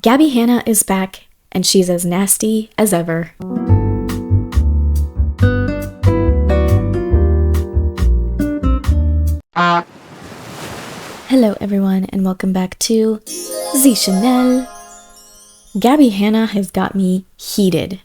Gabby Hannah is back, and she's as nasty as ever. Hello everyone, and welcome back to The Chanel. Gabby Hannah has got me heated.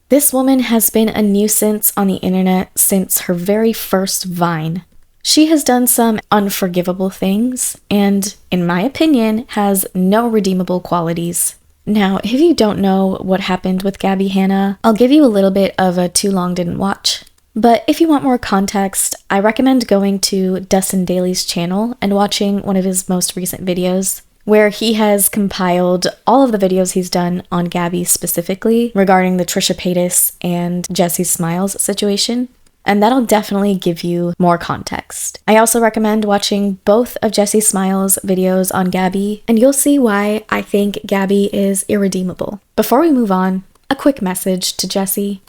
This woman has been a nuisance on the internet since her very first Vine. She has done some unforgivable things, and, in my opinion, has no redeemable qualities. Now, if you don't know what happened with Gabby Hannah, I'll give you a little bit of a too long didn't watch. But if you want more context, I recommend going to Dustin Daly's channel and watching one of his most recent videos, where he has compiled all of the videos he's done on Gabby specifically regarding the Trisha Paytas and Jessi Smiles situation. And that'll definitely give you more context. I also recommend watching both of Jessi Smiles' videos on Gabby, and you'll see why I think Gabby is irredeemable. Before we move on, a quick message to Jessi.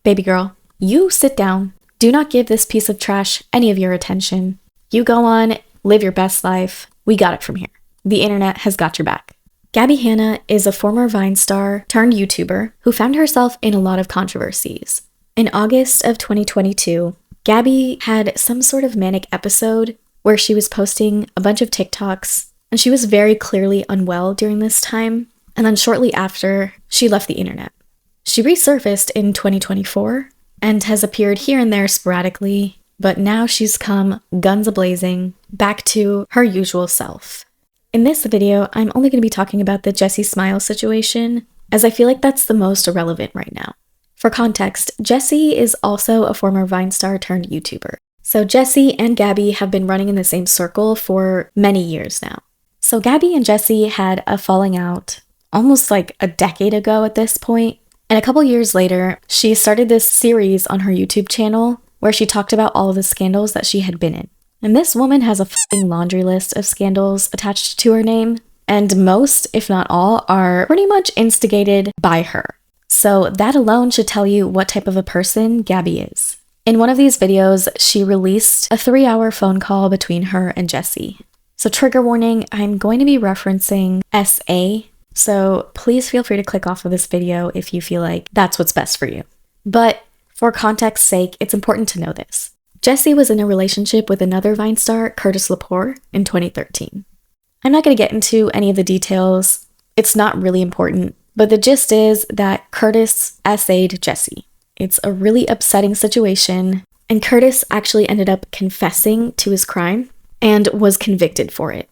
Baby girl, you sit down. Do not give this piece of trash any of your attention. You go on, live your best life. We got it from here. The internet has got your back. Gabby Hannah is a former Vine star turned YouTuber who found herself in a lot of controversies. In August of 2022, Gabby had some sort of manic episode where she was posting a bunch of TikToks, and she was very clearly unwell during this time, and then shortly after, she left the internet. She resurfaced in 2024 and has appeared here and there sporadically, but now she's come guns a-blazing back to her usual self. In this video, I'm only going to be talking about the Jessi Smiles situation, as I feel like that's the most irrelevant right now. For context, Jessi is also a former Vine star turned YouTuber. So Jessi and Gabby have been running in the same circle for many years now. So Gabby and Jessi had a falling out almost like a decade ago at this point. And a couple years later, she started this series on her YouTube channel where she talked about all of the scandals that she had been in. And this woman has a fucking laundry list of scandals attached to her name. And most, if not all, are pretty much instigated by her. So that alone should tell you what type of a person Gabby is. In one of these videos, she released a 3-hour phone call between her and Jessi. So trigger warning, I'm going to be referencing SA, so please feel free to click off of this video if you feel like that's what's best for you. But for context's sake, it's important to know this. Jessi was in a relationship with another Vine star, Curtis Lepore, in 2013. I'm not going to get into any of the details. It's not really important. But the gist is that Curtis SA'd Jessi. It's a really upsetting situation, and Curtis actually ended up confessing to his crime and was convicted for it.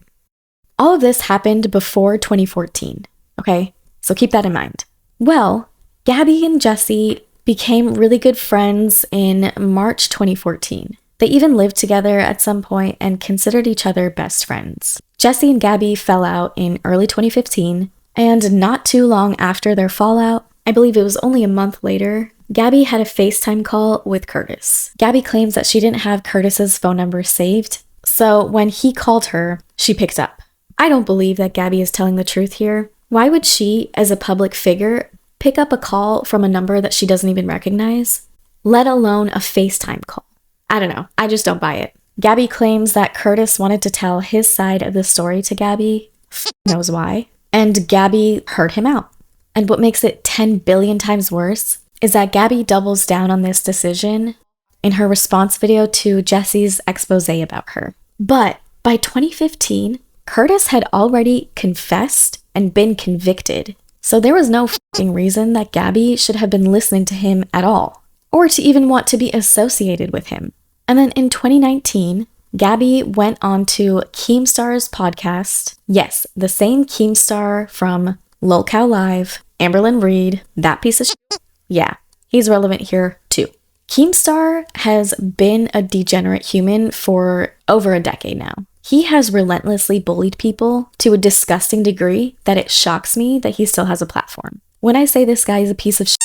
All of this happened before 2014, okay? So keep that in mind. Well, Gabby and Jessi became really good friends in March 2014. They even lived together at some point and considered each other best friends. Jessi and Gabby fell out in early 2015, and not too long after their fallout, I believe it was only a month later, Gabby had a FaceTime call with Curtis. Gabby claims that she didn't have Curtis's phone number saved, so when he called her, she picked up. I don't believe that Gabby is telling the truth here. Why would she, as a public figure, pick up a call from a number that she doesn't even recognize, let alone a FaceTime call? I don't know. I just don't buy it. Gabby claims that Curtis wanted to tell his side of the story to Gabby. Knows why. And Gabby heard him out. And what makes it 10 billion times worse is that Gabby doubles down on this decision in her response video to Jessi's expose about her. But by 2015, Curtis had already confessed and been convicted. So there was no f***ing reason that Gabby should have been listening to him at all, or to even want to be associated with him. And then in 2019, Gabby went on to Keemstar's podcast. Yes, the same Keemstar from Lol Cow Live, Amberlynn Reed, that piece of shit. Yeah, he's relevant here too. Keemstar has been a degenerate human for over a decade now. He has relentlessly bullied people to a disgusting degree that it shocks me that he still has a platform. When I say this guy is a piece of shit,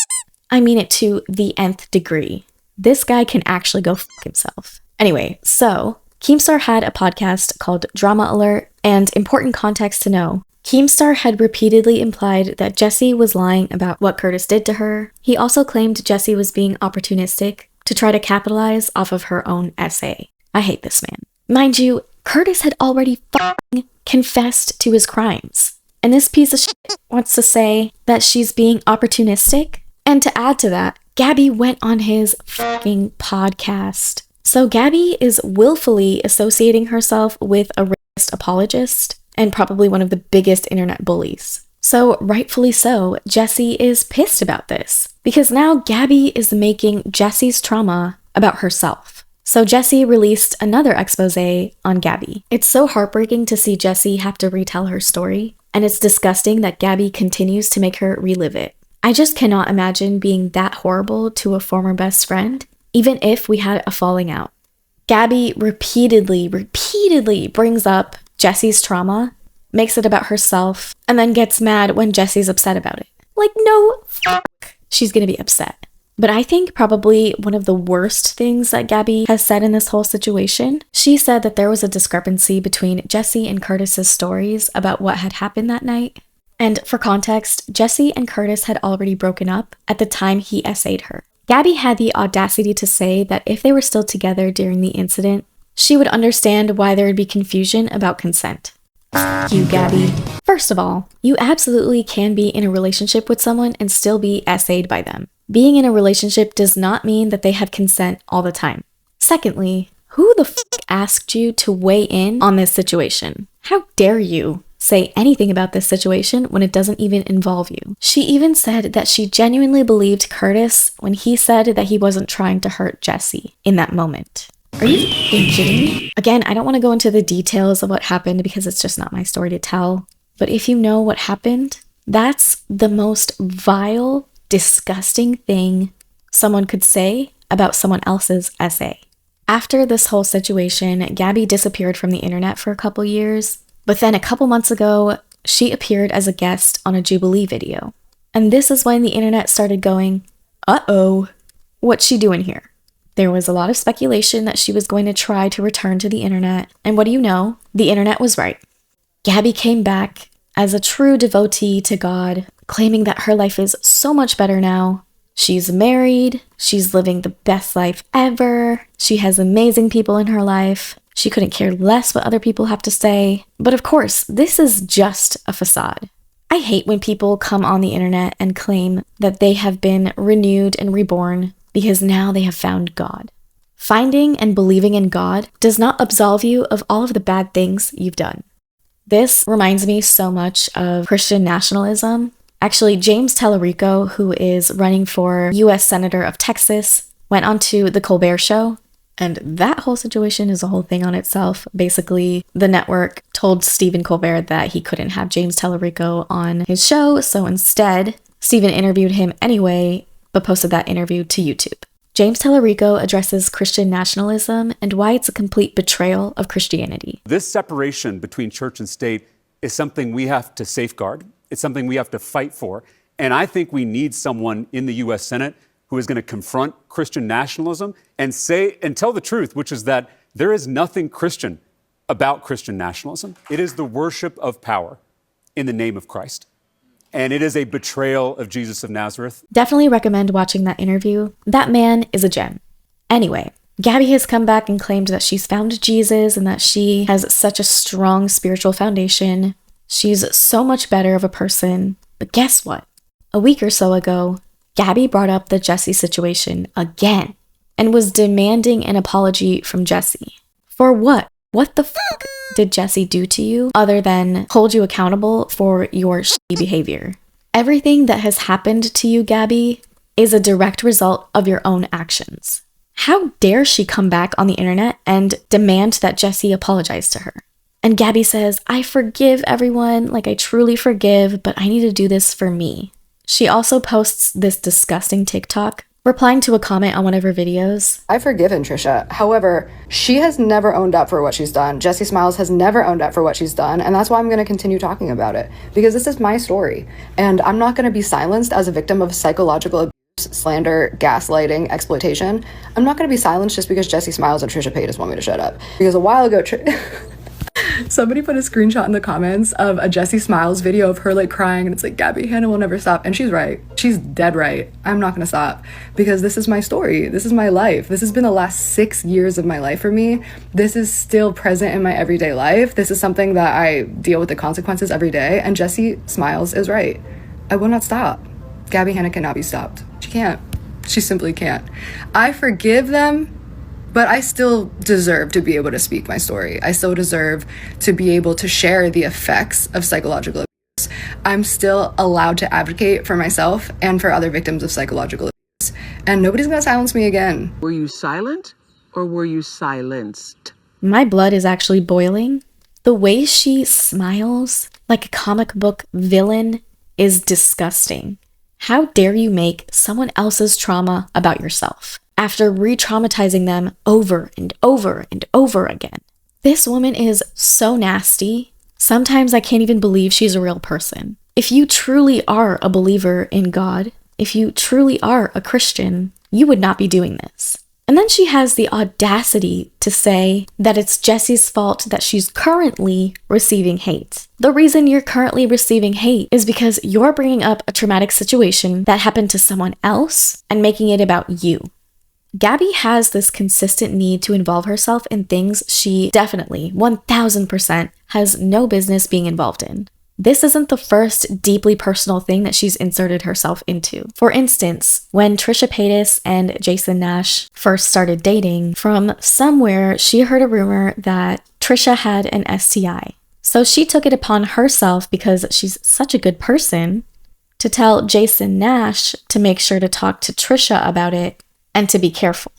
I mean it to the nth degree. This guy can actually go f*** himself. Anyway, so Keemstar had a podcast called Drama Alert, and important context to know, Keemstar had repeatedly implied that Jessi was lying about what Curtis did to her. He also claimed Jessi was being opportunistic to try to capitalize off of her own essay. I hate this man. Mind you, Curtis had already f***ing confessed to his crimes. And this piece of shit wants to say that she's being opportunistic. And to add to that, Gabby went on his fucking podcast. So Gabby is willfully associating herself with a racist apologist and probably one of the biggest internet bullies. So rightfully so, Jessi is pissed about this because now Gabby is making Jessi's trauma about herself. So Jessi released another expose on Gabby. It's so heartbreaking to see Jessi have to retell her story, and it's disgusting that Gabby continues to make her relive it. I just cannot imagine being that horrible to a former best friend, even if we had a falling out. Gabby repeatedly brings up Jessi's trauma, makes it about herself, and then gets mad when Jessi's upset about it. Like, no, fuck, she's gonna be upset. But I think probably one of the worst things that Gabby has said in this whole situation, she said that there was a discrepancy between Jessi and Curtis's stories about what had happened that night. And for context, Jessi and Curtis had already broken up at the time he essayed her. Gabby had the audacity to say that if they were still together during the incident, she would understand why there would be confusion about consent. You, Gabby. First of all, you absolutely can be in a relationship with someone and still be essayed by them. Being in a relationship does not mean that they have consent all the time. Secondly, who the fuck asked you to weigh in on this situation? How dare you say anything about this situation when it doesn't even involve you? She even said that she genuinely believed Curtis when he said that he wasn't trying to hurt Jessi in that moment. Are you kidding me? Again, I don't want to go into the details of what happened because it's just not my story to tell. But if you know what happened, that's the most vile, disgusting thing someone could say about someone else's essay. After this whole situation, Gabby disappeared from the internet for a couple years, but then a couple months ago, she appeared as a guest on a Jubilee video. And this is when the internet started going, uh-oh, what's she doing here? There was a lot of speculation that she was going to try to return to the internet, and what do you know? The internet was right. Gabby came back as a true devotee to God, claiming that her life is so much better now. She's married, she's living the best life ever, she has amazing people in her life, she couldn't care less what other people have to say. But of course, this is just a facade. I hate when people come on the internet and claim that they have been renewed and reborn because now they have found God. Finding and believing in God does not absolve you of all of the bad things you've done. This reminds me so much of Christian nationalism. Actually, James Tellerico, who is running for U.S. Senator of Texas, went onto The Colbert Show, and that whole situation is a whole thing on itself. Basically, the network told Stephen Colbert that he couldn't have James Tellerico on his show, so instead, Stephen interviewed him anyway, but posted that interview to YouTube. James Tellerico addresses Christian nationalism and why it's a complete betrayal of Christianity. This separation between church and state is something we have to safeguard. It's something we have to fight for. And I think we need someone in the U.S. Senate who is going to confront Christian nationalism and say and tell the truth, which is that there is nothing Christian about Christian nationalism. It is the worship of power in the name of Christ. And it is a betrayal of Jesus of Nazareth. Definitely recommend watching that interview. That man is a gem. Anyway, Gabby has come back and claimed that she's found Jesus and that she has such a strong spiritual foundation. She's so much better of a person. But guess what? A week or so ago, Gabby brought up the Jessi situation again and was demanding an apology from Jessi. For what? What the fuck did Jessi do to you other than hold you accountable for your shitty behavior? Everything that has happened to you, Gabby, is a direct result of your own actions. How dare she come back on the internet and demand that Jessi apologize to her? And Gabby says, I forgive everyone, like I truly forgive, but I need to do this for me. She also posts this disgusting TikTok, replying to a comment on one of her videos. I've forgiven Trisha. However, she has never owned up for what she's done. Jessi Smiles has never owned up for what she's done, and that's why I'm going to continue talking about it, because this is my story, and I'm not going to be silenced as a victim of psychological abuse, slander, gaslighting, exploitation. I'm not going to be silenced just because Jessi Smiles and Trisha Paytas want me to shut up. Because a while ago, Somebody put a screenshot in the comments of a Jessi Smiles video of her like crying, and it's like, Gabby Hannah will never stop. And she's right. She's dead right. I'm not gonna stop because this is my story. This is my life. This has been the last 6 years of my life for me. This is still present in my everyday life. This is something that I deal with the consequences every day. And Jessi Smiles is right. I will not stop. Gabby Hannah cannot be stopped. She can't. She simply can't. I forgive them, but I still deserve to be able to speak my story. I still deserve to be able to share the effects of psychological abuse. I'm still allowed to advocate for myself and for other victims of psychological abuse. And nobody's gonna silence me again. Were you silent or were you silenced? My blood is actually boiling. The way she smiles like a comic book villain is disgusting. How dare you make someone else's trauma about yourself after re-traumatizing them over and over and over again? This woman is so nasty. Sometimes I can't even believe she's a real person. If you truly are a believer in God, if you truly are a Christian, you would not be doing this. And then she has the audacity to say that it's Jessi's fault that she's currently receiving hate. The reason you're currently receiving hate is because you're bringing up a traumatic situation that happened to someone else and making it about you. Gabby has this consistent need to involve herself in things she definitely, 1000%, has no business being involved in. This isn't the first deeply personal thing that she's inserted herself into. For instance, when Trisha Paytas and Jason Nash first started dating, from somewhere she heard a rumor that Trisha had an STI. So she took it upon herself, because she's such a good person, to tell Jason Nash to make sure to talk to Trisha about it and to be careful.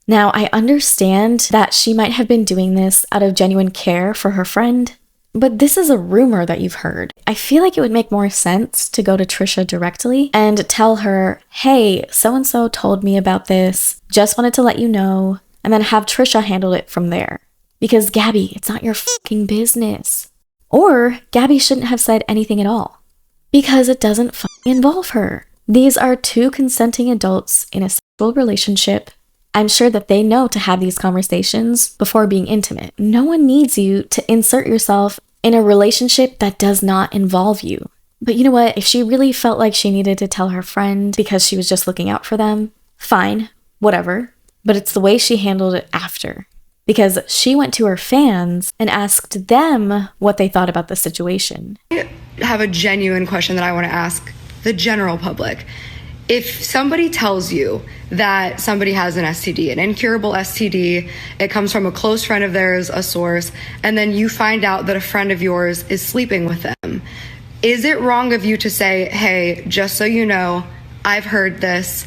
Now, I understand that she might have been doing this out of genuine care for her friend, but this is a rumor that you've heard. I feel like it would make more sense to go to Trisha directly and tell her, hey, so-and-so told me about this, just wanted to let you know, and then have Trisha handle it from there. Because Gabby, it's not your fucking business. Or Gabby shouldn't have said anything at all, because it doesn't fucking involve her. These are two consenting adults in a sexual relationship. I'm sure that they know to have these conversations before being intimate. No one needs you to insert yourself in a relationship that does not involve you. But you know what? If she really felt like she needed to tell her friend because she was just looking out for them, fine, whatever. But it's the way she handled it after. Because she went to her fans and asked them what they thought about the situation. I have a genuine question that I want to ask the general public. If somebody tells you that somebody has an STD, an incurable STD, it comes from a close friend of theirs, a source, and then you find out that a friend of yours is sleeping with them, is it wrong of you to say, hey, just so you know, I've heard this,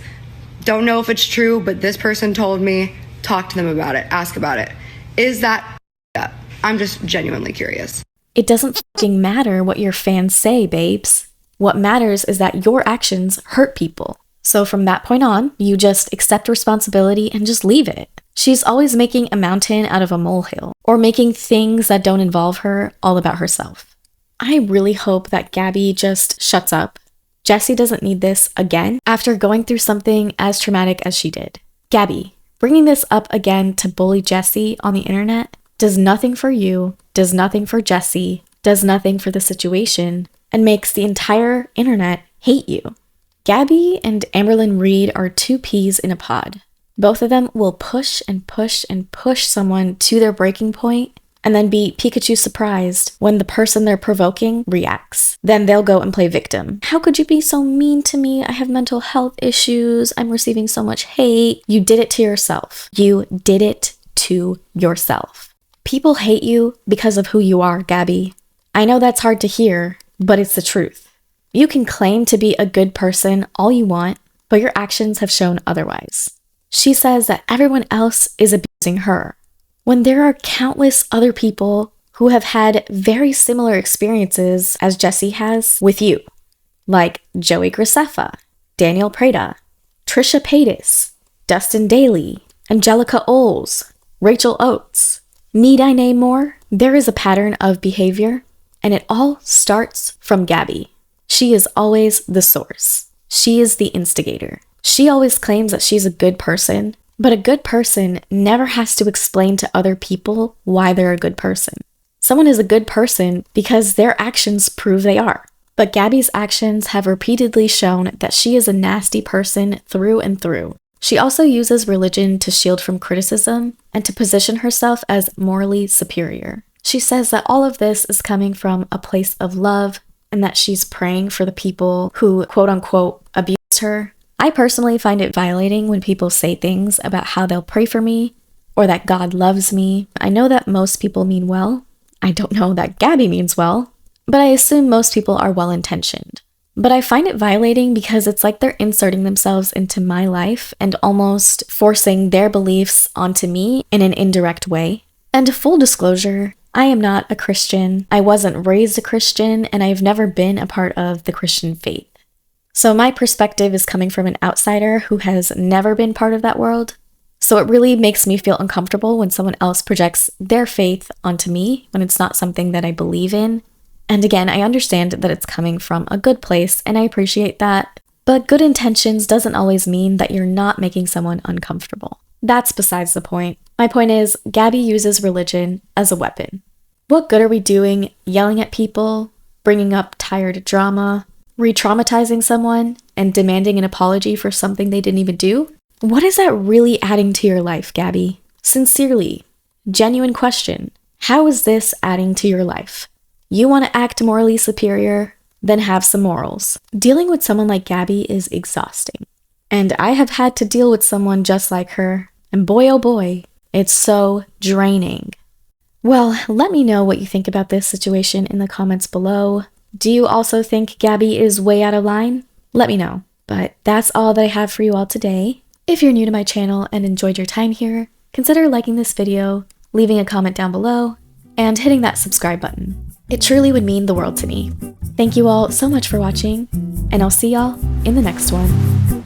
don't know if it's true, but this person told me, talk to them about it, ask about it? Is that up? I'm just genuinely curious. It doesn't fucking matter what your fans say, babes. What matters is that your actions hurt people. So from that point on, you just accept responsibility and just leave it. She's always making a mountain out of a molehill, or making things that don't involve her all about herself. I really hope that Gabby just shuts up. Jessi doesn't need this again after going through something as traumatic as she did. Gabby, bringing this up again to bully Jessi on the internet does nothing for you, does nothing for Jessi, does nothing for the situation, and makes the entire internet hate you. Gabby and Amberlynn Reed are two peas in a pod. Both of them will push and push and push someone to their breaking point and then be Pikachu surprised when the person they're provoking reacts. Then they'll go and play victim. How could you be so mean to me? I have mental health issues. I'm receiving so much hate. You did it to yourself. You did it to yourself. People hate you because of who you are, Gabby. I know that's hard to hear, but it's the truth. You can claim to be a good person all you want, but your actions have shown otherwise. She says that everyone else is abusing her, when there are countless other people who have had very similar experiences as Jessi has with you, like Joey Graceffa, Daniel Prada, Trisha Paytas, Dustin Daly, Angelica Oles, Rachel Oates. Need I name more? There is a pattern of behavior, and it all starts from Gabby. She is always the source. She is the instigator. She always claims that she's a good person, but a good person never has to explain to other people why they're a good person. Someone is a good person because their actions prove they are. But Gabby's actions have repeatedly shown that she is a nasty person through and through. She also uses religion to shield from criticism and to position herself as morally superior. She says that all of this is coming from a place of love and that she's praying for the people who, quote unquote, abused her. I personally find it violating when people say things about how they'll pray for me or that God loves me. I know that most people mean well. I don't know that Gabby means well, but I assume most people are well-intentioned. But I find it violating because it's like they're inserting themselves into my life and almost forcing their beliefs onto me in an indirect way. And full disclosure, I am not a Christian. I wasn't raised a Christian, and I've never been a part of the Christian faith. So my perspective is coming from an outsider who has never been part of that world. So it really makes me feel uncomfortable when someone else projects their faith onto me when it's not something that I believe in. And again, I understand that it's coming from a good place, and I appreciate that. But good intentions doesn't always mean that you're not making someone uncomfortable. That's besides the point. My point is, Gabby uses religion as a weapon. What good are we doing yelling at people, bringing up tired drama, retraumatizing someone, and demanding an apology for something they didn't even do? What is that really adding to your life, Gabby? Sincerely, genuine question. How is this adding to your life? You want to act morally superior? Then have some morals. Dealing with someone like Gabby is exhausting. And I have had to deal with someone just like her. And boy, oh boy, it's so draining. Well, let me know what you think about this situation in the comments below. Do you also think Gabby is way out of line? Let me know. But that's all that I have for you all today. If you're new to my channel and enjoyed your time here, consider liking this video, leaving a comment down below, and hitting that subscribe button. It truly would mean the world to me. Thank you all so much for watching, and I'll see y'all in the next one.